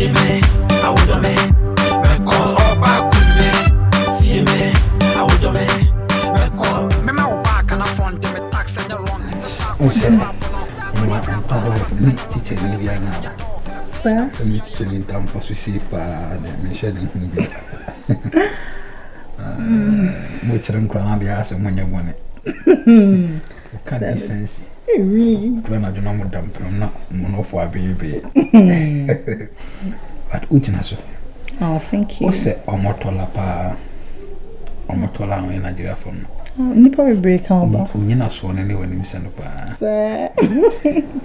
see me, I would do me. Me call up back with me. See me, I would do me. Me call me my back and I front me tax and the wrong. Me teacher ni bia na. Sir? Me teacher ni tam pasu si pa na me share ni hu bia. Mo chiran kwa na bia ase monye bone. Ka distance. Really? When I do not dam from na mo for baby. But uchina so. Oh, thank you. O se omotola pa. Omotola no Nigeria from. Nipa we break out ba. Unyina so ne wani mi sendo pa. Sir.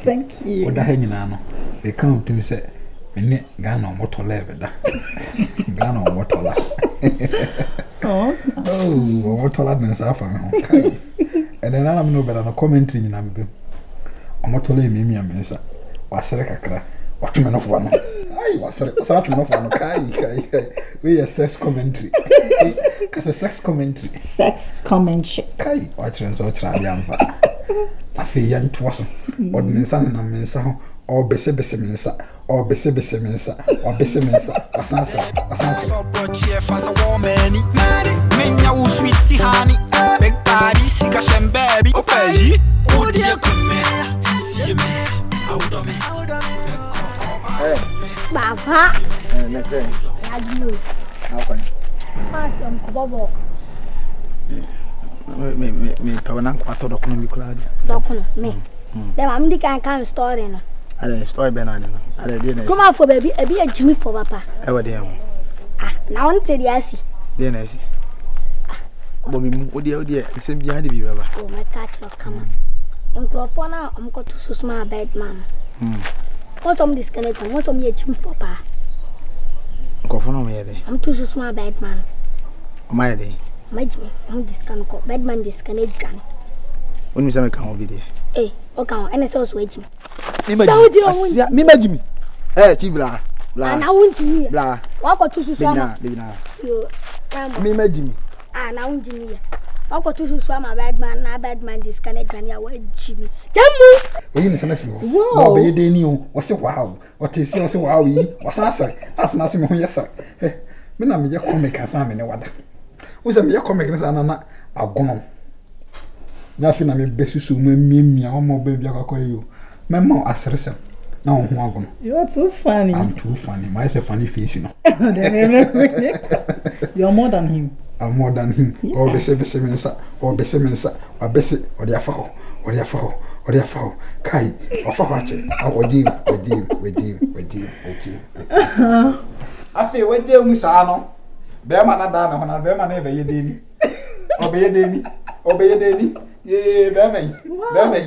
Thank you. Oda ha nyina no. They come to me say me Ghana omotola ebeda. Ghana omotola. Oh, omotola den sa fa me ho kai. And then I'm no better no commentary nyina me be. Omotola e mimi amensa. Wasere kakra. Watu no fo no. Ai wasere. Sa watu no fo no kai. We a sex commentary. Cause a sex commentary. Sex commentary. Kai watu nzo tra yamba. Afi yan twaso. Odinsa na mensa ho. O bese mensa. O bese mensa. O bese mensa. Asansa. So boche fasa woman. Menya wo sweetie honey. Big daddy sika shem baby. Opeji. Odi akume. See me. I would do me. Hey. Baba. Let's say. Radio. How fine. Awesome, Bobo. Me pawana kwato dokuna mi kula. Dokuna me. Dem am di kan story no. Are story benani no. Are dey na. Come on for baby, e be a Jimmy for papa. E wa dey am. Ah, na on te di asi. Dey na asi. Bo mi mu odi sem bi hade bi baba. Oh my catch no come on. Nkrofo na am ko to susuma bed man. What some disconnect, what some ye Jimmy for pa. Nkrofo no me dey. Am to susuma bed man. O my dey. My Jimmy, am disconnect ko bed man disconnect gan. Oni se me kan obi dey. Eh, o kan ene se o so Jimmy. Me Jimmy. Eh, chi bla. Bla. Na wunti ni. Bla. Wa ko to susuma. Bina. Yo. Me Jimmy. Ah, na wunti ni. Wa ko to susuma bed man, na bed man disconnect gan ya wa Jimmy. Jamu. Oyi ni sana fi ho. Na be de ni o. Wo se wow. Wo te si wo se wow yi. Wo san asare. Afuna se me ho yesa. Me na me ye comic asa me ne wada. Wo se me ye comic ne sana na agono. Na fi na me besusu mu miemia o mo be bia kwakoy yo. Memo asresem. Na ho agono. You're too funny. I'm too funny. My say funny face no. You're more than him. I'm more than him. Yeah. Oh, bese mensa. Oh, bese mensa. O bese odi afa ho. Odi afa ho. Odi afa ho. Kai, ofa ho ache. Odi. Afi weje mu sa no. Be ma na da na ho na be ma na be ye deni. Obeye deni. Ye be ma. Ona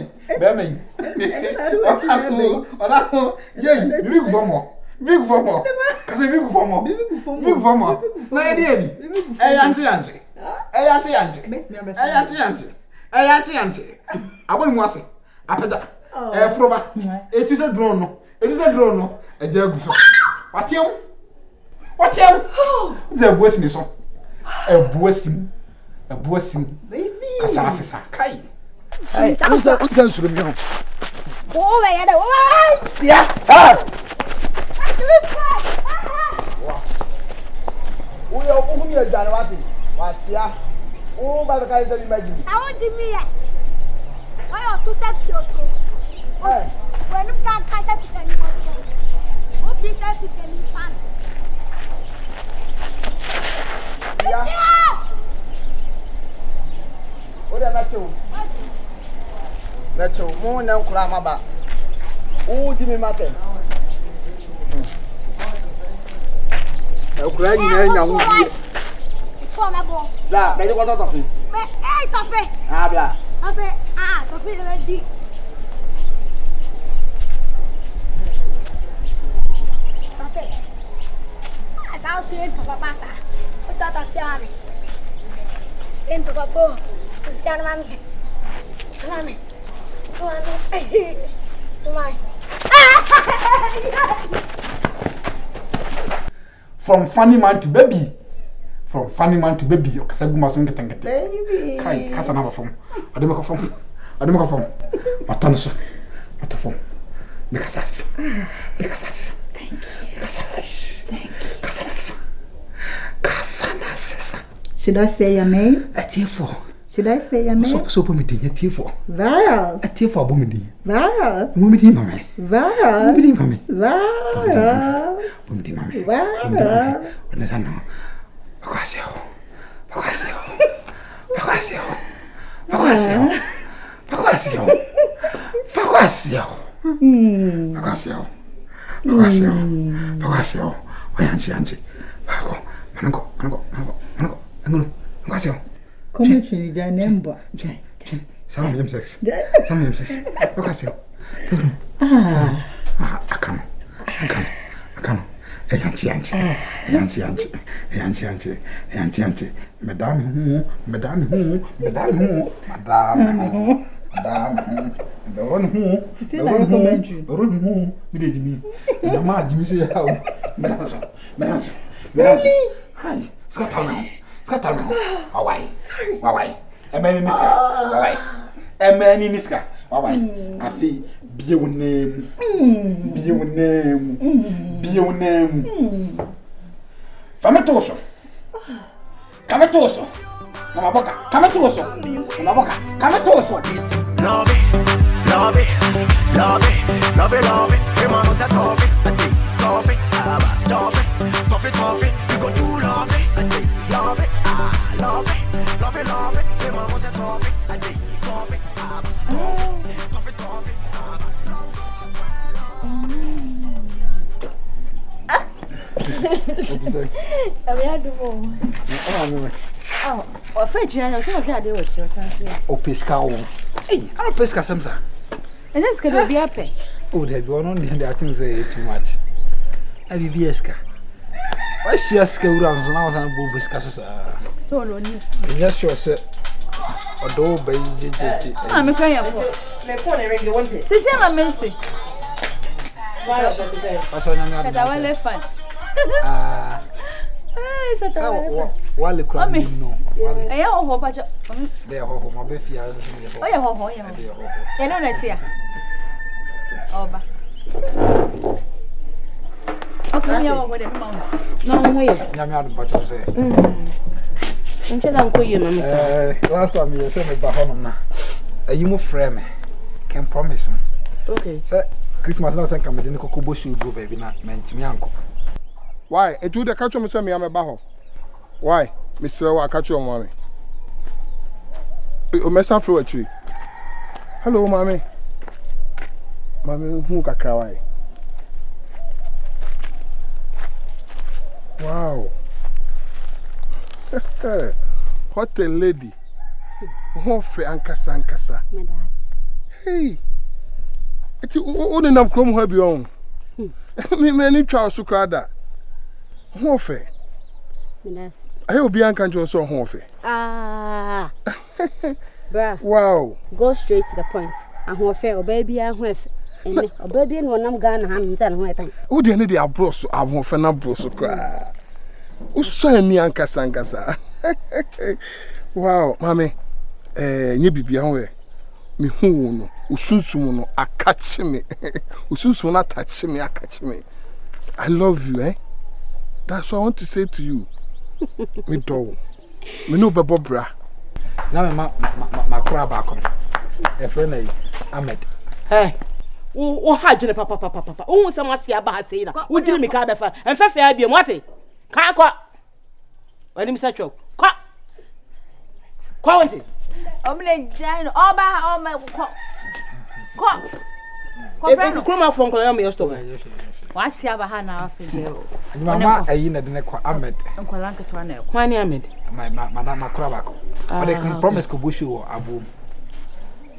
ye big fomo. Kasi big fomo. Na edi. Yanchi. Abon mu ase. Apeda. Froba. Etise drone no. Eja aguso. Watiam. Ze bosi ni so. Ebuasim. Baby. Kasa asesa. Kai. Hey, unsa suru mi ho. Oh, we yada. Oh, sia. Ah. O yo o humi ajana wati. Wa sia. O ba ka ise mi maji. Na won Jimmy ya. Why you to set Kyoto? Eh. When you can catch it any more. O fi set it any fan. Sia. Oda na cho mo na nkura maba o di me mate okura ni na nya wo bi so na bo la be ko to me tofe ah bla tofe le di tofe asa o se papa pasa o tata fiane en papa po Cristiano mami From funny man to baby. Okasa guma so ngete. Baby. Kai, kasa na ba fom. Ade me ko fom. Matanso. Matafom. Me kasa. Thank you. Should I say your name? A tearful. Should I say your name? So permitting a tearful. Virus. A tearful woman. Virus. Woman, mammy. Virus. Woman, mammy. Virus. Woman, mammy. Virus. When I know. Pacasio. Pacasio. Pacasio. Pacasio. Pacasio. Pacasio. Pacasio. Pacasio. Pacasio. Oyanchi. Paco. Mango. Pacasio. Come to the number. Some of sex. Pacasio. I can. Yanchi. Madame. The one who. We did me. The mad, you say how. Menace. Hi, Scotland. Why? Why? A man in this guy. A man in this guy. Why? I feel be your name. Famatoso. Camatoso. Namaboca. Camatoso. Love it. Fais-moi ça toffee. Toffee. You go do love it. Love it. Fais-moi ça toffee. Toffee. What you say? I had to go. Oh, fetch you. I said, I did what you were O pescar. Hey, I don't pescar something. And that's going to be up. Oh, they go on the things say too much. I be BSK. Why she ask around now and go pescar? So, no, yes, sure, sir. Although, baby, I'm crying. My phone ring, you want it? To see my mentee. Why was that to say? I saw But I want to fun. So, while the crowd, no. I hope I They are home, my baby. Oh, yeah, you know that's here. Over. Okay, you want it, Mom. No, wait. Yammy, but I say. Until I'm calling you, Mamma. Last time you sent me back home. You move frame. Can promise me. Okay. Sir, Christmas now send come in the Kokobo shoe go baby na meant me uncle. Why? E do the catch me say me am ba ho. Why? Mr. Wa catch your mommy. O mesa fro atri. Hello mommy. Mommy hu kakra why? Wow. What a lady. Ho fe ankasa. Hey. Eti o ni nam krom ho bi on. Me ni twa so krada. Ho fe. Menas. Ayo obi an kan jo so ho fe. Ah. Bra. Wow. Go straight to the point. Ahun fe obaby ahun fe. Ene obaby no nam Ghana han nta no etan. O de ne de abro so ahun fe na bro so kra. O so ni ankasa. Wow, mami. Nye bibia ho e. Me hu no. Usunsum no akache me. Usunsum na touch me akache me. I love you, eh? That's what I want to say to you. Me do. Me no bebo bra. Na ma kura ba kom. E friend Ahmed. Hey. O hajene papa. O se mwasi aba ha sei na. O diri me ka be fa. Enfefe abie mo ate. Kan kwa. Wani misa chok. Kwa wonte. Omle jino. Oba Ko kroma fon ko me stop. Wasi aba ha na afeje. Mama ayi na de ne kwa Ahmed. Nkwalanke to na ekwa. Kwani Ahmed? Ma kura ba ko. But they can promise ko bushi wo abo.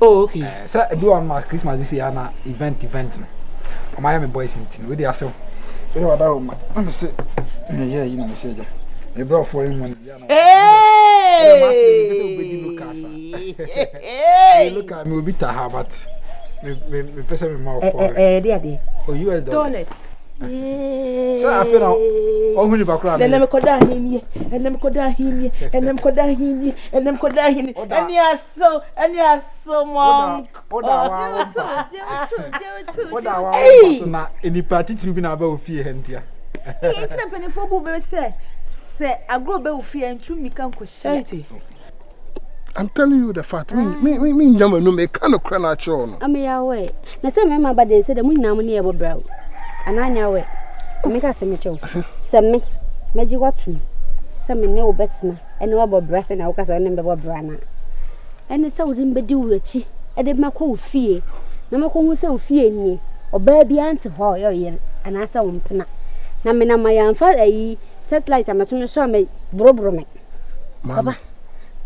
Oh, okay. So do on my Christmas this year na event. O my boys in tin. We dey aso. We dey wada o ma. Am say yeah, you know me say. Me bro for him one. Hey! Look at me, we beat her, but me person me mouth for. There. Oh, US dollars. So I feel now. Oh, who the background? Then them koda hini, and them koda hini. And you are so monk. Na any party to be na ba ofie hentia. It's not penny for boo say. say agro be ufi entu mi kan koshi. I'm telling you the fact. Me nyama no me kan okra na cho no. Am ya we. Na say me ma ba dey say the mun na mo ne e bo bra. Ananya we. Me ka se me cho. Se me meji watu. Se me ne obetina. Ene wo bo bra se na wo ka se ne be bo bra na. Ene se wo dim be di wo achi. E de makọ ofie. Na makọ hu se ofie ni. Oba bi ante ho yo ye. Ana se wo mpena. Na me na ma ya mfa ayi satellite amato no so me brobro me. Baba.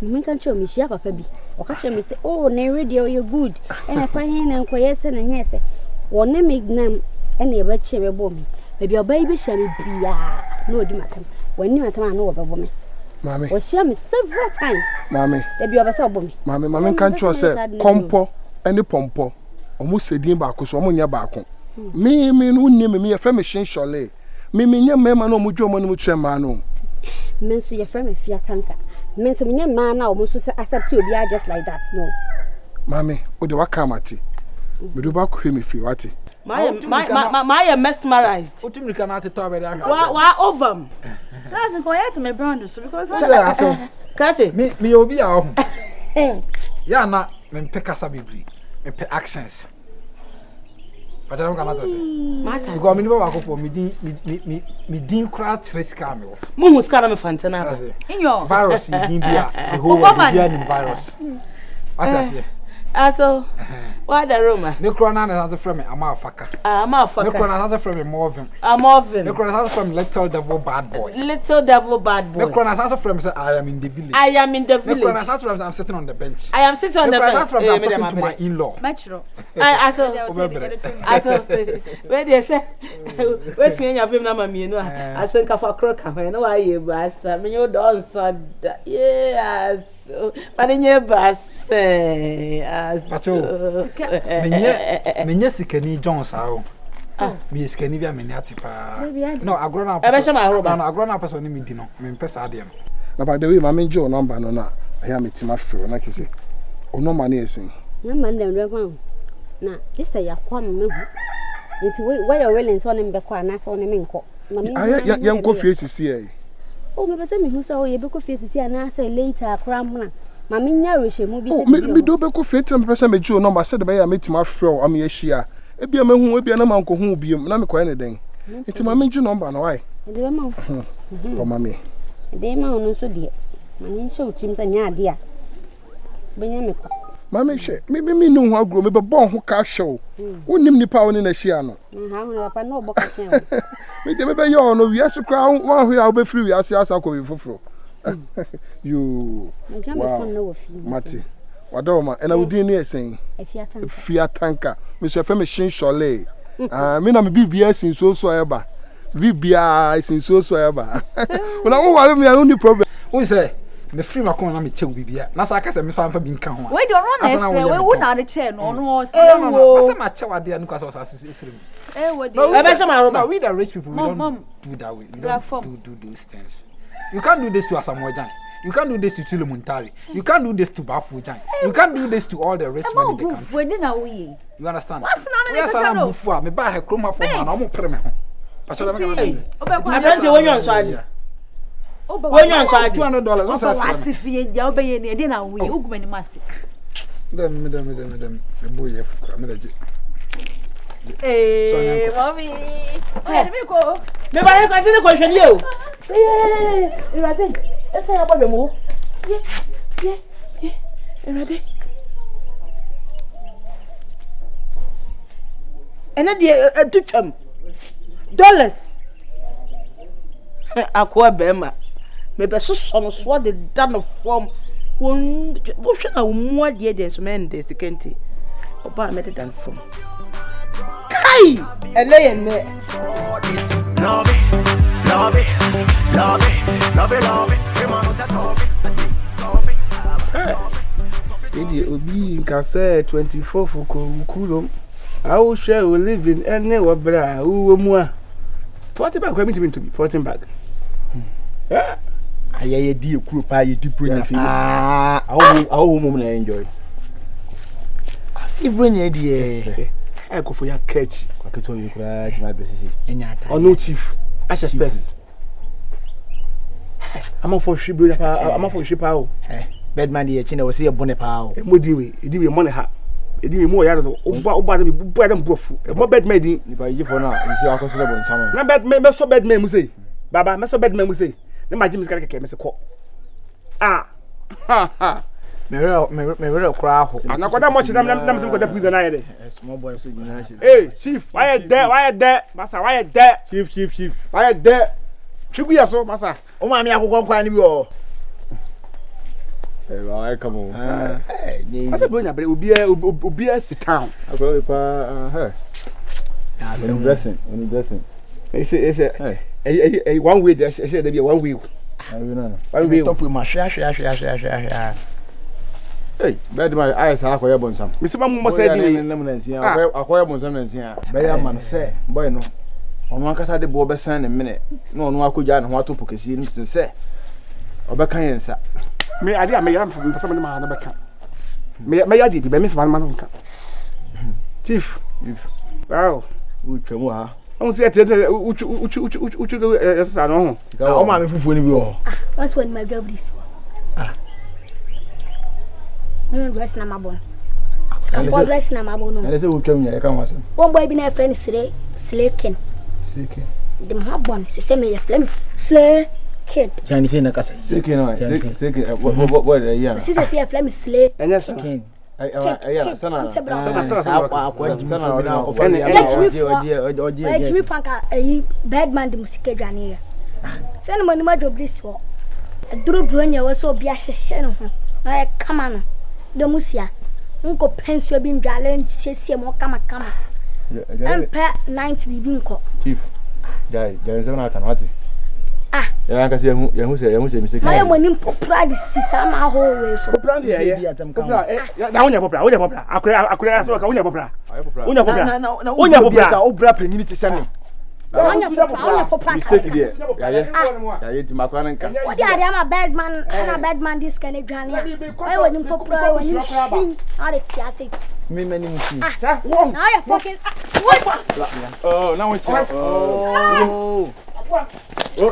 Me kan cho me shia papa bi. O ka che me say, "Oh, na radio you good." And I find him and koye se na nye se. Wo ne me gnam e na e ba che me bo me. Baby oba bi shia me bia. No odi matam. Wani matam na wo be bo me. Mami. O shia me several times. Mami. Baby oba so bo me. Mami kan cho se kompo ene pompo. Omo sedin ba ko so omo nya ba ko. Me no nni me ye fa me shin shole. Me nya me ma no mo dwo mo no mo twa ma no. Me so ye fa me fia tanka. Me so me nya ma na o mo so accept obi just like that no. Mami, o de waka mate. Me do ba ko me fi wate. My mesmerized. What you can at top there? Why over? That's go yet me brand so because Catch it. Me obi a home. Ya na me pe kasa bibri. Me pe actions. But I don't come out to say. Matter. Because me never walk for me din kra treska me. Mumu skana me fantana. in your Virus din bia. The whole world bia in virus. What I say? So why the Roma? Me kra na na from me amafaka. Amafaka. Me kra na from me Morvin. Morvin. Me kra na from Little Devil Bad Boy. Little Devil Bad Boy. Me kra na from say I am in the village. I am in the village. Me kra na from I'm sitting on the bench. I am sitting on the bench. I'm talking to my in-law. metro. I where they say where's me your film na mami no I think of a crook cafe no why you bas me you don so yes but in your bas Pacho menye sikani Jones awo me sikani bia me ne atipa no agrona agrona person ni me di no me mpesa ade no Na by the way, mami jo number no na here me tima free na kise. O no money esin. Na man dem revan. Na just say ya kwam me hu. Nti where you willing so ne mbekọ ana so ne menko. Aya yan ko fie sisi e. O me pese me hu so ye be ko fie sisi ana say later kram na. Mami nya rehye mu bi se bi. Me do be ko fie tem pese me jo number say de be ya me tima free o am ye hia. E bia me hu e bia na man ko hu biem na me ko ne den. Nti mami jo number na why? E de ma. O mami. De ma onu so de. Mami show tim say nya ade a. Benya me ko. Mami hwe me no hu agro me be bon ho ka hwe. Wonim nipa woni na hia no. Ha hu papa no boka chen. Me de me be yo no wiase kra wan hwe a wo be free wiase asa ko be foforo. You. Wow. Mati. Wadoma ena wudin ni esen. Fia tanka. Me so fe me shin shole. Me na me bibia sin so eba. Bibia sin so eba. Una wo wale me anu problem. Who say me free makon na me chew bibia. Na sa ka say me fa bi nka ho. We don't run we who na the chair no no. No. Asa ma chew ade anu ka so asisi. We no, we the rich people we don't do that way. We don't do those things. You can't do this to Asamoah. You can't do this to Chile Muntari. You can't do this to Bafu Jan. You can't do this to all the rich men in the country. You understand? We are saying Bufua. Me buy her chroma for man. I'm put me. But you when you on charge. When you on charge $200. What's that? What's if you obey any dinner? We ugmen massive. Them. The boy, I'm legit. Hey, mommy. Let me go. Me buy continue question you. You ready? Let's say about the move. Yeah. You ready? And then the dollars. Aqua Bema. Maybe so what the done of form. What should I more dear than so many days? The canty. Oba made it done from. Kai! And lay in there. Love it. Idi obi nka say 24 for Kulum. I will share we live in any wabra wo mu a. 40 bag we mean to be 40 bag. Aye di ekuro pa ye di bronya fi. Awo mo na enjoy. Afi bronya di e. I go for your catch. Kwa keto you kura ti ma besisi. Enya ata. No chief. Asha space. I'm for ship, I'm for ship out. Bedman the China was here bonnet pow. Modi money ha. Edi mo ya do oba dem bu dem brofu. Mo bedman di. If I give for now, you see akosele bon samo. Na bedman me so bedman mu say. Baba me so bedman mu say. Na ma James keke me se ko. Ah. Ha ha. Me real cry ho. Na kwada mo chidam nam se ko da prison na ye de. Small boy so generation. Hey, chief, why you there? Massa, why you there? Chief. Why you there? Chibu ya so, massa. O ma mi akokon kwa ni bi o. Eh, why come on. Massa bonya bre obi sit town. Akwa pa hey. When dressing. Hey, one way there, say there be one way. I know. One way. Top with my share. Hey, Bedman eyes are akoya bonsam. Mr. Mamu say di nam na nsia. Akoya bonsam na nsia. Be ya man say, boy no. Ono ankasa de bo be san ne mene. Na ono akogya ne ho atopo kesi ni se. Obeka yensa. Me ade me yam from person ma na beka. Me yadi bi me fa ma no nka. Chief. Wow. Utwemu ha. On say uchu esa no ho. O ma me fufuo ni bi o. What's when my job this one? Dress na mabon. Skampo dress na mabon. Na say utwemu nya e kan wasem. One boy bi na friend Slaken. Dem habon se me ye flame. Slaken. Jani say na kasa. Slaken no. Slaken what yeah. Se say flame Slaken. Enya Slaken. Ay sana. Let me fanka Bedman the music dwane ya. Say no ma job this for. Duro bronya we so bia hyehyɛ no ho. Na kama no. De musia. Nko pensuo bi ndwale nsiesie mo kama. Empe 90 bibi nko. Chief. Jai se na tanwati. Ah. Ya nka se yahu se mistake. Ma yemo nim popra de sisa ma ho we so. Popra de ye. Popra na wonya popra. Akura so ka wonya popra. Wonya popra. Obra panyini ti same. Wonya popra. Mistake there. Ya ye ti makwa nka. What dey am a Bedman this kind of dwane. I wonim popra wonim fin. How dey tia say. Me many musi. Now you focus. Oh, now we check. Oh. Oh,